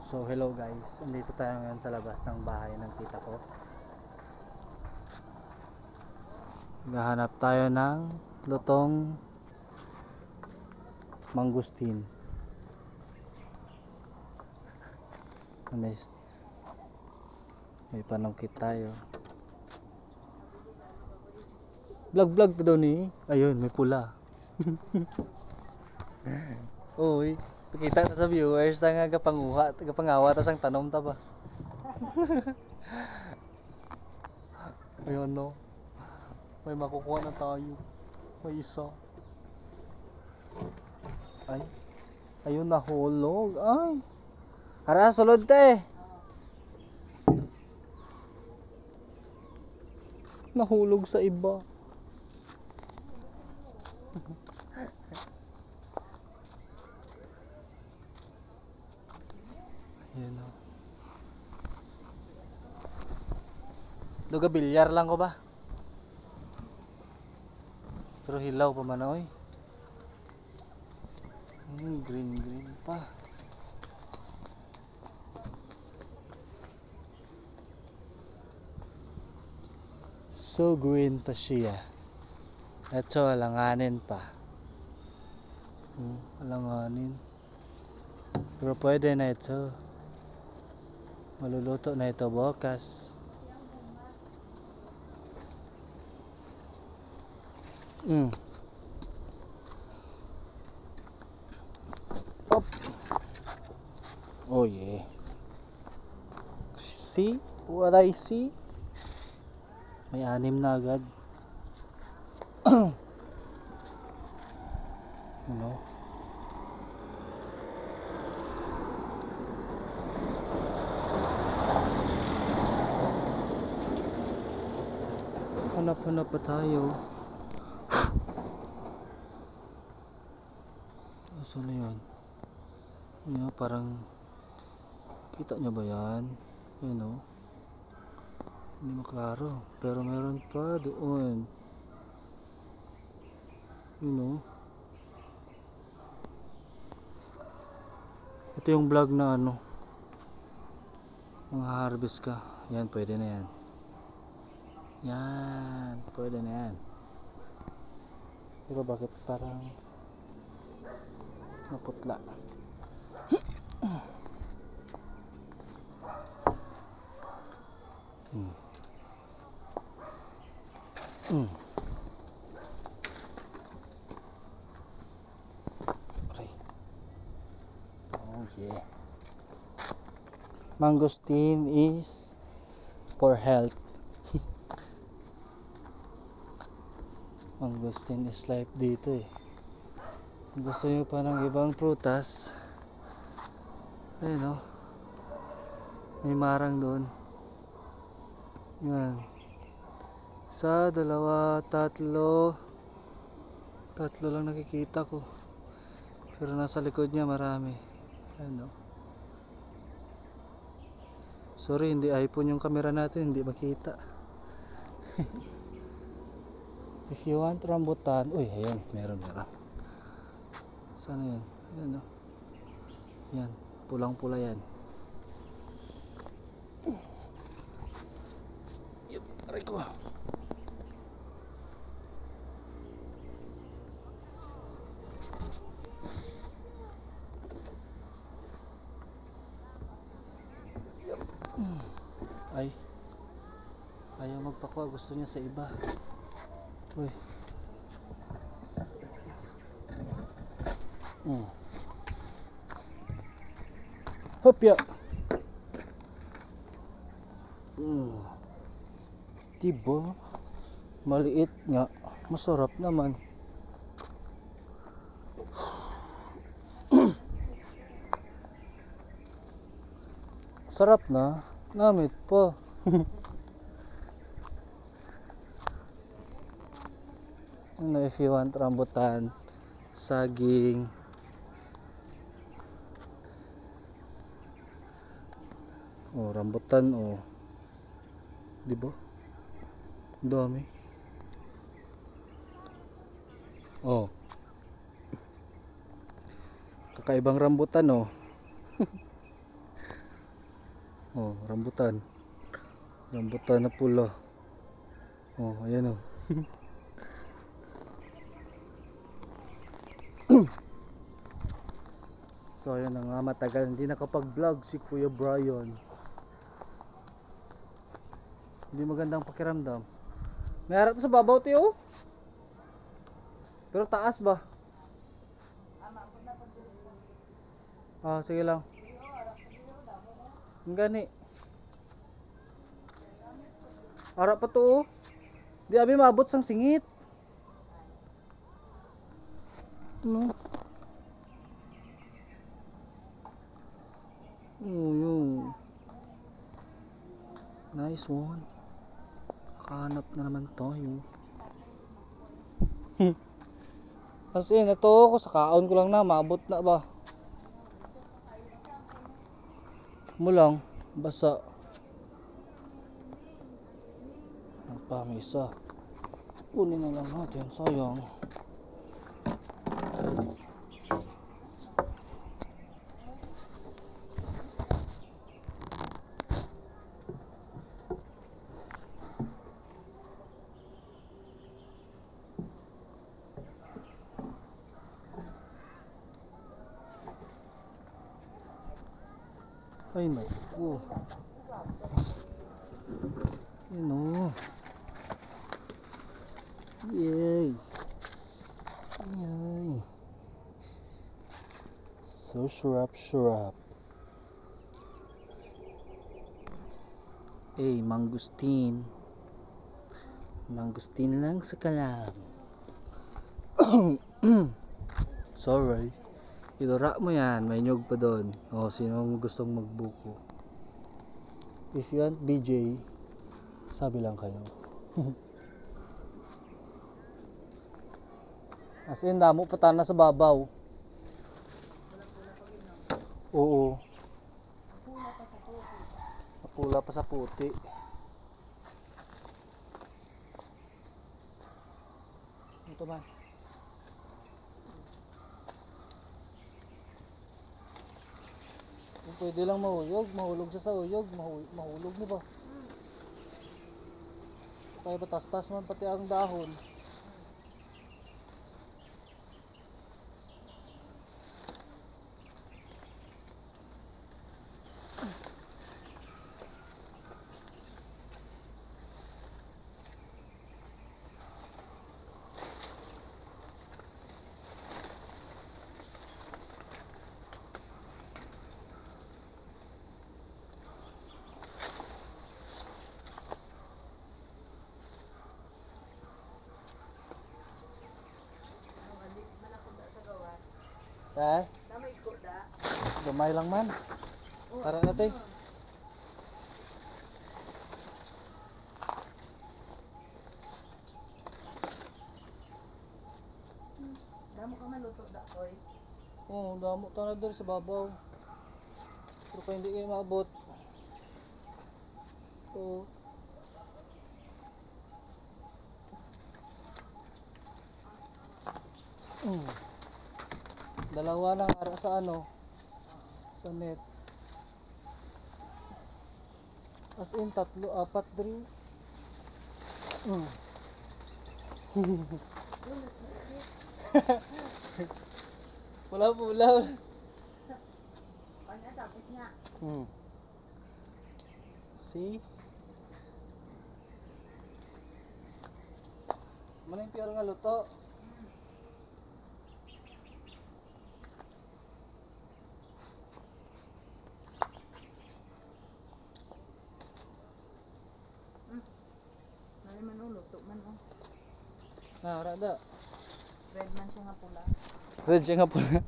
So hello guys, andito tayo ngayon sa labas ng bahay ng tita ko. Gahanap tayo ng lutong mangustin. May panungkit tayo. Vlog to daw ni. Ayun, may pula. Uy, kita na sa viewers na nga gapangawa tas ang tanom ta ba. Ayun no. May makukuha na tayo. May isa. Ay. Ayun nahulog. Ay. Hara sulod te. Nahulog sa iba. Ayan o. Duga bilyar lang ko ba? Pero hilaw pa man oy. Green pa. So green pa siya. Ito alanganin pa. Alanganin. Pero pwede na ito. Maluluto na ito bukas. Up. Oh yeah. See what I see? May 6 na agad. No. Hanap pa tayo. Saan na yan? Yan, parang kita nyo ba yan? Yan o. Hindi maklaro. Pero meron pa doon. Yan o. Ito yung vlog na ano. Mga harvest ka. Yan, pwede na yan. Yan, pwede na yan. Pero bakit parang naputla? Okay. Oh yeah. Mangosteen is for health. Mangosteen is life dito eh. Kung gusto nyo pa ng ibang prutas, ayun o, may marang doon. Yan. Isa, dalawa, tatlo lang nakikita ko, pero nasa likod niya marami. Ayun o. Sorry, hindi iPhone yung camera natin, hindi makita. If you want rambutan, uy, ayan, meron. Sana yan? Ayan o. Yan, pulang-pula yan. Yup, aray ko. Ay, ayaw magpakuha, gusto niya sa iba. Uy. Hopya. Diba? Maliit nga. Masarap naman. Sarap na. Namit pa. Ano, if you want rambutan, saging, oh, rambutan oh. Di ba? Dami. Oh. Kakaibang rambutan oh. Oh, rambutan. Rambutan na pula. Oh, ayan oh. So ayan na nga, matagal hindi nakapag-vlog si Kuya Brian. Hindi magandang pakiramdam. May harap sa babaw tiyo. Pero taas ba? Ah, sige lang. Ang gani. Harap pa to oh. Di abi maabot sang singit. No. Oh, yun. Nice one. Nakahanap na naman tayo. Kasi ito ko sa kaon ko lang na, maabot na ba? Mo lang, basa. Ang pa, may isa. Kunin na lang natin, sayang. Ay naku. Yun o. Yay. Yay. So sarap. Eh, mangustin. Mangustin lang sa kalam. Sorry. Ilura mo yan, may nyug pa doon. O, sinong gustong magbuko? If you want BJ, sabi lang kayo. As in, damo patana sa babaw. Oo. Napula pa sa puti. Ito man. Pwede lang mahulog sa uyog, mahulog mo ba? Kaya batas-tas man pati ang dahon. Eh? Gamay lang man. Tara natin. Damo ka man luto da koy. Oo, damo ta na diri sa babaw. Pero pa hindi kayo maabot. Oo. Dalawa lang ara sa ano, sa net. As in, 3, 4 diri. Wala po, wala. Panya tapos nga. See? Maling piyaro nga luto. Nali man luto man oh. Rada. Red man siya nga pula. Red siya nga pula.